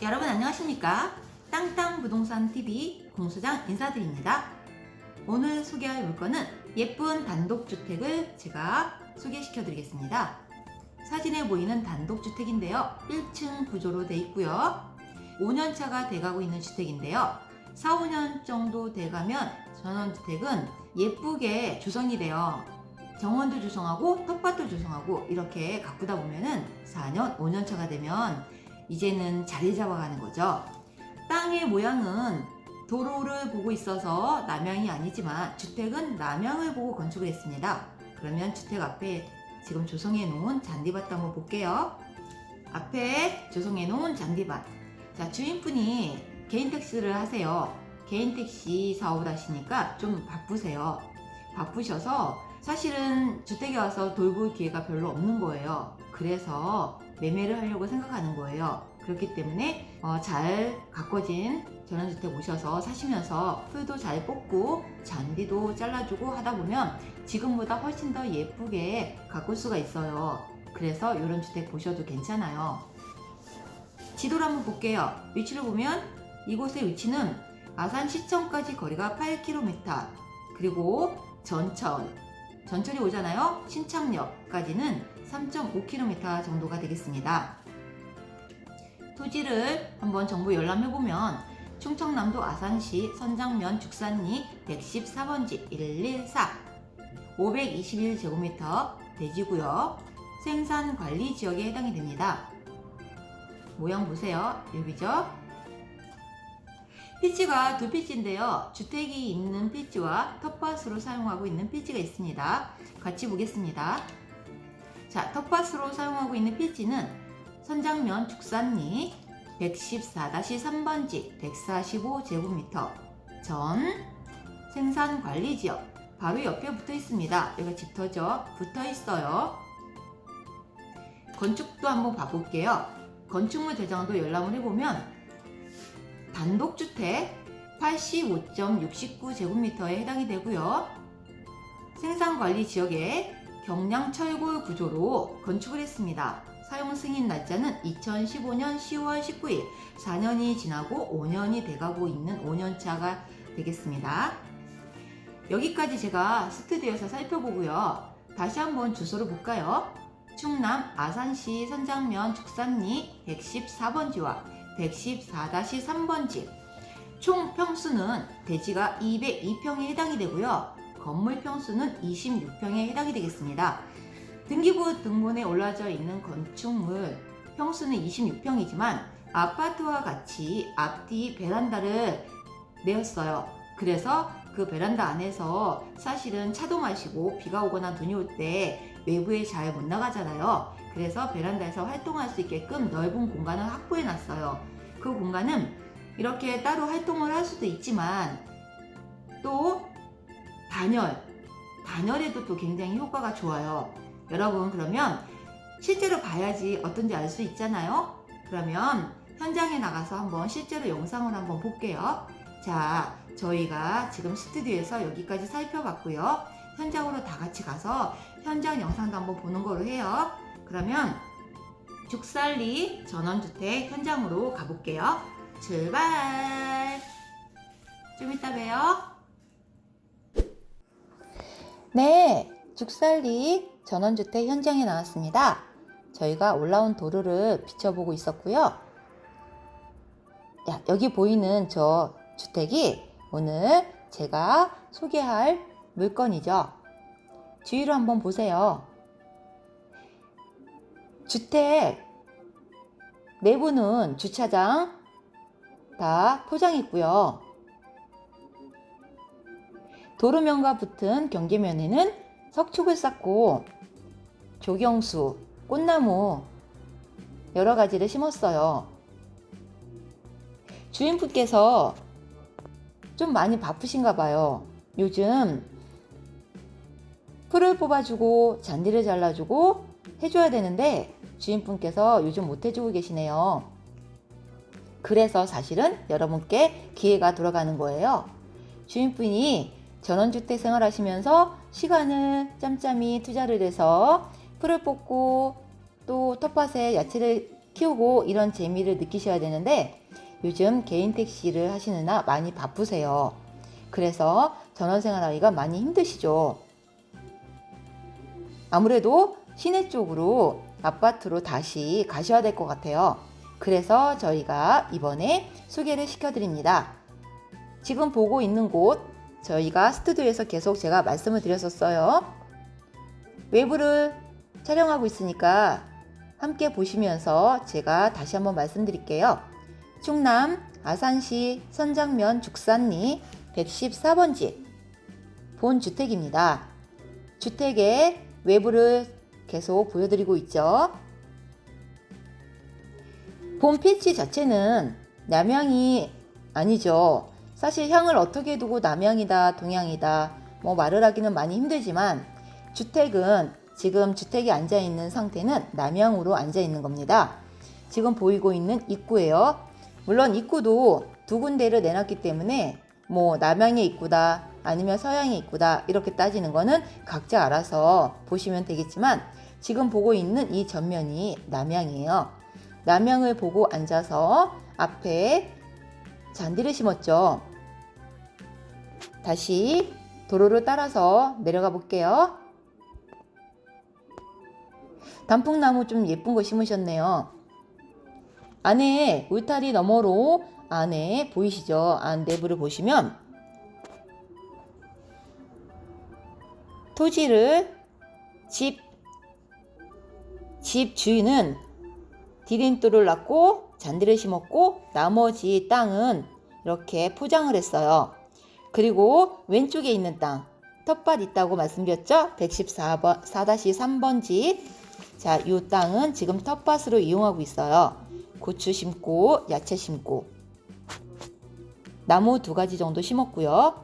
여러분 안녕하십니까? 땅땅부동산TV 공소장 인사드립니다. 오늘 소개할 물건은 예쁜 단독주택을 제가 소개시켜 드리겠습니다. 사진에 보이는 단독주택인데요. 1층 구조로 되어 있고요. 5년차가 돼가고 있는 주택인데요. 4, 5년 정도 돼가면 전원주택은 예쁘게 조성이 돼요. 정원도 조성하고 텃밭도 조성하고 이렇게 가꾸다 보면은 4년, 5년차가 되면 이제는 자리 잡아가는 거죠. 땅의 모양은 도로를 보고 있어서 남향이 아니지만 주택은 남향을 보고 건축을 했습니다. 그러면 주택 앞에 지금 조성해 놓은 잔디밭도 한번 볼게요. 앞에 조성해 놓은 잔디밭. 자, 주인분이 개인 택시를 하세요. 개인 택시 사업을 하시니까 좀 바쁘세요. 바쁘셔서 사실은 주택에 와서 돌볼 기회가 별로 없는 거예요. 그래서 매매를 하려고 생각하는 거예요. 그렇기 때문에 잘 가꿔진 전원주택 오셔서 사시면서 풀도 잘 뽑고 잔디도 잘라주고 하다 보면 지금보다 훨씬 더 예쁘게 가꿀 수가 있어요. 그래서 이런 주택 보셔도 괜찮아요. 지도를 한번 볼게요. 위치를 보면 이곳의 위치는 아산시청까지 거리가 8km, 그리고 전철이 오잖아요. 신창역까지는 3.5km 정도가 되겠습니다. 토지를 한번 정보 열람해보면 충청남도 아산시 선장면 죽산리 114번지 114 521제곱미터 대지구역 생산관리지역에 해당이 됩니다. 모양 보세요. 여기죠? 피치가 두 피치인데요. 주택이 있는 피치와 텃밭으로 사용하고 있는 피치가 있습니다. 같이 보겠습니다. 자, 텃밭으로 사용하고 있는 피치는 선장면 죽산리 114-3번지 145제곱미터 전 생산관리지역 바로 옆에 붙어 있습니다. 여기가 집터죠? 붙어 있어요. 건축도 한번 봐볼게요. 건축물 대장도 열람을 해보면 단독주택 85.69제곱미터에 해당이 되고요. 생산관리지역에 경량철골 구조로 건축을 했습니다. 사용 승인 날짜는 2015년 10월 19일, 4년이 지나고 5년이 돼가고 있는 5년차가 되겠습니다. 여기까지 제가 스튜디오에서 살펴보고요. 다시 한번 주소를 볼까요? 충남 아산시 선장면 죽산리 114번지와 114-3번지. 총 평수는 대지가 202평에 해당이 되고요. 건물 평수는 26평에 해당이 되겠습니다. 등기부 등본에 올라져 있는 건축물 평수는 26평이지만 아파트와 같이 앞뒤 베란다를 내었어요. 그래서 그 베란다 안에서 사실은 차도 마시고 비가 오거나 눈이 올 때 외부에 잘 못 나가잖아요. 그래서 베란다에서 활동할 수 있게끔 넓은 공간을 확보해 놨어요. 그 공간은 이렇게 따로 활동을 할 수도 있지만 또 단열에도 또 굉장히 효과가 좋아요. 여러분, 그러면 실제로 봐야지 어떤지 알 수 있잖아요. 그러면 현장에 나가서 한번 실제로 영상을 한번 볼게요. 자, 저희가 지금 스튜디오에서 여기까지 살펴봤고요. 현장으로 다 같이 가서 현장 영상도 한번 보는 거로 해요. 그러면 죽산리 전원주택 현장으로 가볼게요. 출발! 좀 이따 봬요. 네, 죽산리 전원주택 현장에 나왔습니다. 저희가 올라온 도로를 비춰보고 있었고요. 여기 보이는 저 주택이 오늘 제가 소개할 물건이죠. 주위로 한번 보세요. 주택 내부는 주차장 다 포장했고요. 도로면과 붙은 경계면에는 석축을 쌓고 조경수, 꽃나무 여러 가지를 심었어요. 주인분께서 좀 많이 바쁘신가 봐요. 요즘 풀을 뽑아주고 잔디를 잘라주고 해줘야 되는데 주인분께서 요즘 못 해주고 계시네요. 그래서 사실은 여러분께 기회가 돌아가는 거예요. 주인분이 전원주택 생활하시면서 시간을 짬짬이 투자를 해서 풀을 뽑고 또 텃밭에 야채를 키우고 이런 재미를 느끼셔야 되는데 요즘 개인 택시를 하시느라 많이 바쁘세요. 그래서 전원생활하기가 많이 힘드시죠. 아무래도 시내 쪽으로 아파트로 다시 가셔야 될 것 같아요. 그래서 저희가 이번에 소개를 시켜드립니다. 지금 보고 있는 곳, 저희가 스튜디오에서 계속 제가 말씀을 드렸었어요. 외부를 촬영하고 있으니까 함께 보시면서 제가 다시 한번 말씀드릴게요. 충남 아산시 선장면 죽산리 114번지 본주택입니다. 주택의 외부를 계속 보여드리고 있죠. 본 필지 자체는 남향이 아니죠. 사실 향을 어떻게 두고 남향이다 동향이다 뭐 말을 하기는 많이 힘들지만 주택은 지금 주택이 앉아있는 상태는 남향으로 앉아있는 겁니다. 지금 보이고 있는 입구예요. 물론 입구도 두 군데를 내놨기 때문에 뭐 남향의 입구다 아니면 서양의 입구다 이렇게 따지는 거는 각자 알아서 보시면 되겠지만 지금 보고 있는 이 전면이 남향이에요. 남향을 보고 앉아서 앞에 잔디를 심었죠. 다시 도로를 따라서 내려가 볼게요. 단풍나무 좀 예쁜 거 심으셨네요. 안에 울타리 너머로 안에 보이시죠? 안 내부를 보시면 토지를 집 주인은 디딤돌을 놨고 잔디를 심었고 나머지 땅은 이렇게 포장을 했어요. 그리고 왼쪽에 있는 땅 텃밭 있다고 말씀드렸죠? 114-3번지 자, 이 땅은 지금 텃밭으로 이용하고 있어요. 고추 심고 야채 심고 나무 2가지 정도 심었고요.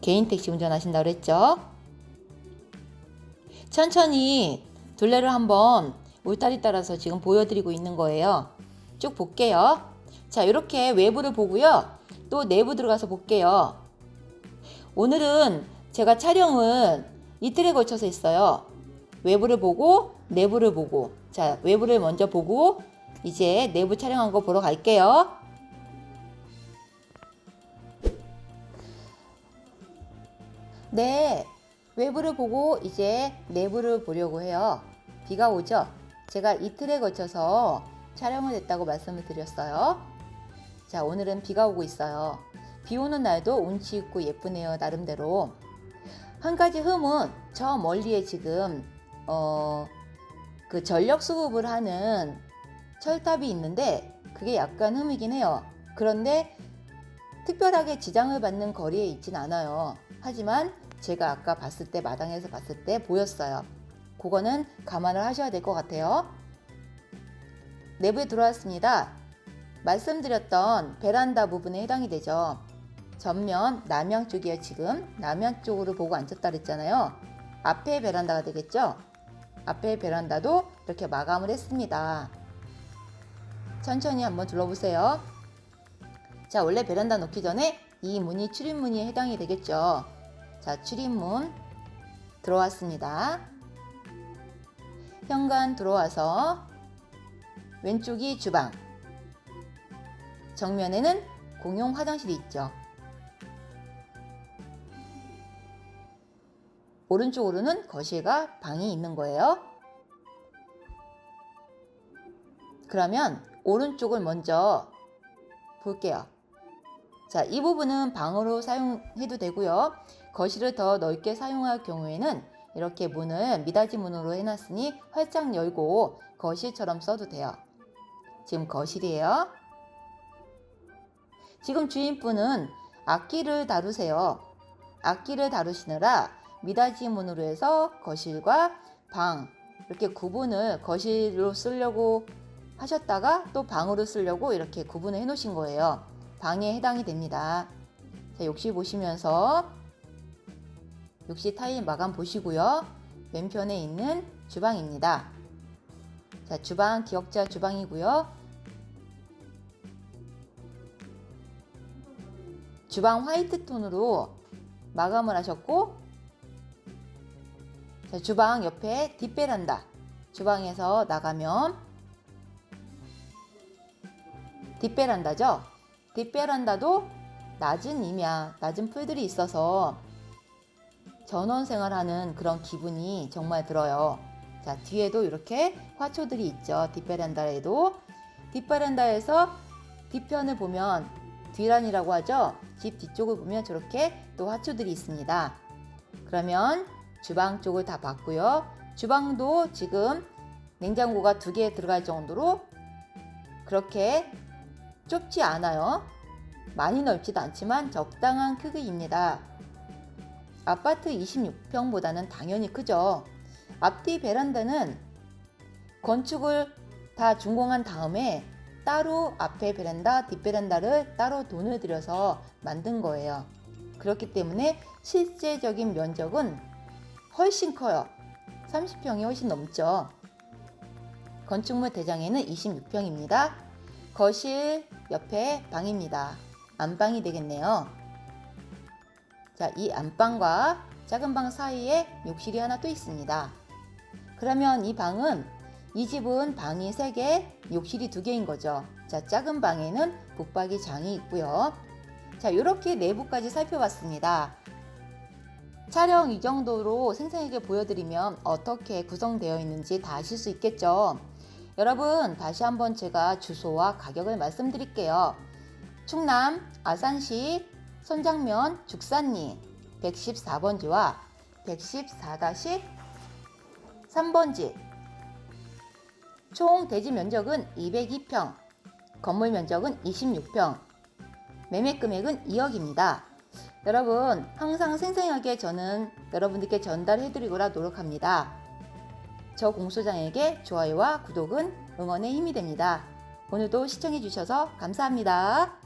개인 택시 운전하신다고 그랬죠? 천천히 둘레를 한번 울타리 따라서 지금 보여드리고 있는 거예요. 쭉 볼게요. 자, 이렇게 외부를 보고요. 또 내부 들어가서 볼게요. 오늘은 제가 촬영을 이틀에 걸쳐서 했어요. 외부를 보고 내부를 보고 자, 외부를 먼저 보고 이제 내부 촬영한 거 보러 갈게요. 네, 외부를 보고 이제 내부를 보려고 해요. 비가 오죠? 제가 이틀에 걸쳐서 촬영을 했다고 말씀을 드렸어요. 자, 오늘은 비가 오고 있어요. 비 오는 날도 운치 있고 예쁘네요, 나름대로. 한 가지 흠은 저 멀리에 지금 그 전력 수급을 하는 철탑이 있는데 그게 약간 흠이긴 해요. 그런데 특별하게 지장을 받는 거리에 있진 않아요. 하지만 제가 아까 봤을 때 마당에서 봤을 때 보였어요. 그거는 감안을 하셔야 될 것 같아요. 내부에 들어왔습니다. 말씀드렸던 베란다 부분에 해당이 되죠. 전면 남향 쪽이에요. 지금 남향 쪽으로 보고 앉았다 그랬잖아요. 앞에 베란다가 되겠죠. 앞에 베란다도 이렇게 마감을 했습니다. 천천히 한번 둘러보세요. 자, 원래 베란다 놓기 전에 이 문이 출입문에 해당이 되겠죠. 자, 출입문 들어왔습니다. 현관 들어와서 왼쪽이 주방, 정면에는 공용 화장실이 있죠. 오른쪽으로는 거실과 방이 있는 거예요. 그러면 오른쪽을 먼저 볼게요. 자, 이 부분은 방으로 사용해도 되고요. 거실을 더 넓게 사용할 경우에는 이렇게 문을 미닫이 문으로 해놨으니 활짝 열고 거실처럼 써도 돼요. 지금 거실이에요. 지금 주인분은 악기를 다루세요. 악기를 다루시느라 미닫이 문으로 해서 거실과 방 이렇게 구분을 거실로 쓰려고 하셨다가 또 방으로 쓰려고 이렇게 구분을 해 놓으신 거예요. 방에 해당이 됩니다. 자, 욕실 보시면서 욕실 타일 마감 보시고요. 왼편에 있는 주방입니다. 자, 주방 기역자 주방이고요. 주방 화이트 톤으로 마감을 하셨고, 자, 주방 옆에 뒷베란다 주방에서 나가면 뒷베란다죠. 뒷베란다도 낮은 임야, 낮은 풀들이 있어서 전원 생활하는 그런 기분이 정말 들어요. 자, 뒤에도 이렇게 화초들이 있죠. 뒷베란다에도. 뒷베란다에서 뒤편을 보면 뒤란이라고 하죠. 집 뒤쪽을 보면 저렇게 또 화초들이 있습니다. 그러면 주방 쪽을 다 봤고요. 주방도 지금 냉장고가 2개 들어갈 정도로 그렇게 좁지 않아요. 많이 넓지도 않지만 적당한 크기입니다. 아파트 26평보다는 당연히 크죠. 앞뒤 베란다는 건축을 다 준공한 다음에 따로 앞에 베란다, 뒷베란다를 따로 돈을 들여서 만든 거예요. 그렇기 때문에 실제적인 면적은 훨씬 커요. 30평이 훨씬 넘죠. 건축물 대장에는 26평입니다. 거실 옆에 방입니다. 안방이 되겠네요. 자, 이 안방과 작은 방 사이에 욕실이 하나 또 있습니다. 그러면 이 집은 방이 3개, 욕실이 2개인 거죠. 자, 작은 방에는 붙박이 장이 있고요. 자, 이렇게 내부까지 살펴봤습니다. 촬영 이 정도로 생생하게 보여드리면 어떻게 구성되어 있는지 다 아실 수 있겠죠. 여러분, 다시 한번 제가 주소와 가격을 말씀드릴게요. 충남 아산시 선장면 죽산리 114번지와 114-3번지. 총 대지 면적은 202평, 건물 면적은 26평, 매매 금액은 2억입니다. 여러분, 항상 생생하게 저는 여러분들께 전달해드리고라 노력합니다. 저 공소장에게 좋아요와 구독은 응원의 힘이 됩니다. 오늘도 시청해주셔서 감사합니다.